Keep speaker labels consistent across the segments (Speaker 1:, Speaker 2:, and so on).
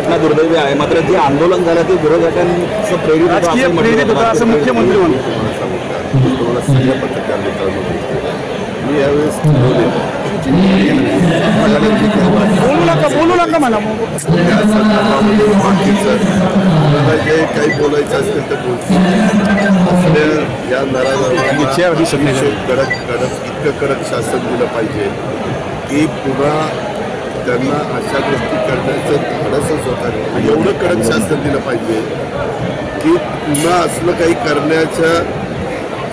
Speaker 1: घटना दुर्दैवी आहे, मात्र जे आंदोलन झालं ते विरोधकांचं प्रेरित
Speaker 2: होतं असं मुख्यमंत्री म्हणतात.
Speaker 3: सगळ्या पत्रकार मित्रांनो, मी यावेळेस
Speaker 2: बोलू नका मला
Speaker 3: या संदर्भामध्ये बाकीचं मला जे काही बोलायचं असेल तर बोलतो. या नराधमांना इतकं कडक शासन दिलं पाहिजे की पुन्हा त्यांना अशा गोष्टी करण्याचं धाडसच होतं नाही. एवढं कडक शासन दिलं पाहिजे की पुन्हा असलं काही करण्याच्या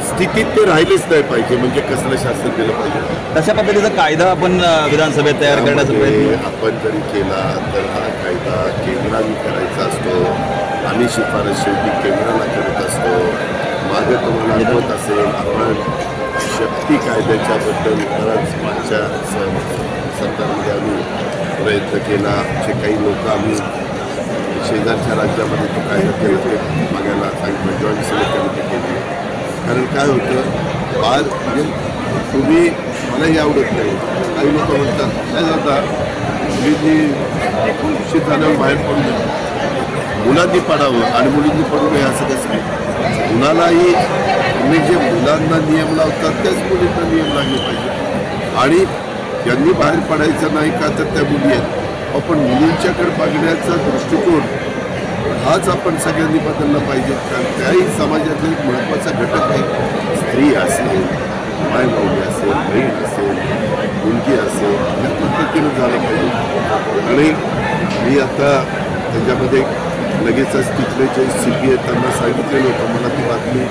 Speaker 3: स्थितीत ते राहिलेच नाही पाहिजे. म्हणजे कसलं शासन दिलं पाहिजे
Speaker 1: तशा पद्धतीचा कायदा आपण विधानसभेत तयार करण्याचा प्रयत्न
Speaker 3: आपण जरी केला तर हा कायदा केंद्राने करायचा असतो. आम्ही शिफारस शेवटी केंद्राला करत असतो. मागे तुम्हाला आठवत असेल, आपण शक्ती कायद्याच्याबद्दल बराच मागच्या सरकारमध्ये आम्ही प्रयत्न केला. जे काही लोक आम्ही शेजारच्या राज्यामध्ये तो कायदा केला ते बघायला सांगितलं, जॉईंट सिलेक्ट कमिटी केली. कारण काय होतं, म्हणजे तुम्ही मलाही आवडत नाही. काही लोक म्हणतात नाही जाता मुलींनी निश्चित झाल्यावर बाहेर पडू नये, मुलांनी पडावं आणि मुलींनी पडू नये असं कसं नाही. मुलालाही तुम्ही जे मुलांना नियम लावतात त्याच मुलींना नियम लागले पाहिजे. आणि ज्यांनी बाहेर पडायचं नाही का तर त्या मुली आहेत. आपण मुलींच्याकडे बघण्याचा दृष्टिकोन हाच आपण सगळ्यांनी बदलला पाहिजे. कारण त्याही समाजाचा एक महत्त्वाचा घटक आहे. स्त्री असेल, मायभाऊ असेल, बहीण असेल, मुलगी असेल, या पद्धतीनं झालं पाहिजे. आणि मी आता त्याच्यामध्ये लगेचच तिथले जे CP आहेत त्यांना सांगितलेलं होतं. मला ती बातमी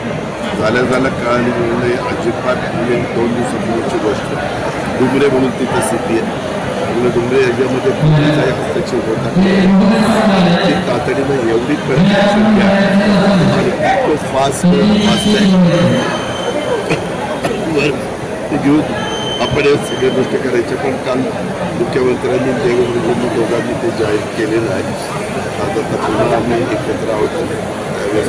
Speaker 3: झाल्या कळाली म्हणजे अजिबात म्हणजे 2 दिवसापूर्वीची गोष्ट. डुमरे म्हणून तिथं CP आहे. डुमरे याच्यामध्ये काही हस्तक्षेप होता. ती तातडीनं एवढी प्रयत्न आणि फास्ट ते घेऊन आपण या सगळ्या गोष्टी करायच्या. पण काल मुख्यमंत्र्यांनी देवेंद्रजींनी दोघांनी ते जाहीर केलेलं आहे. आता पुन्हा आम्ही एकत्र आहोत त्यावेळेस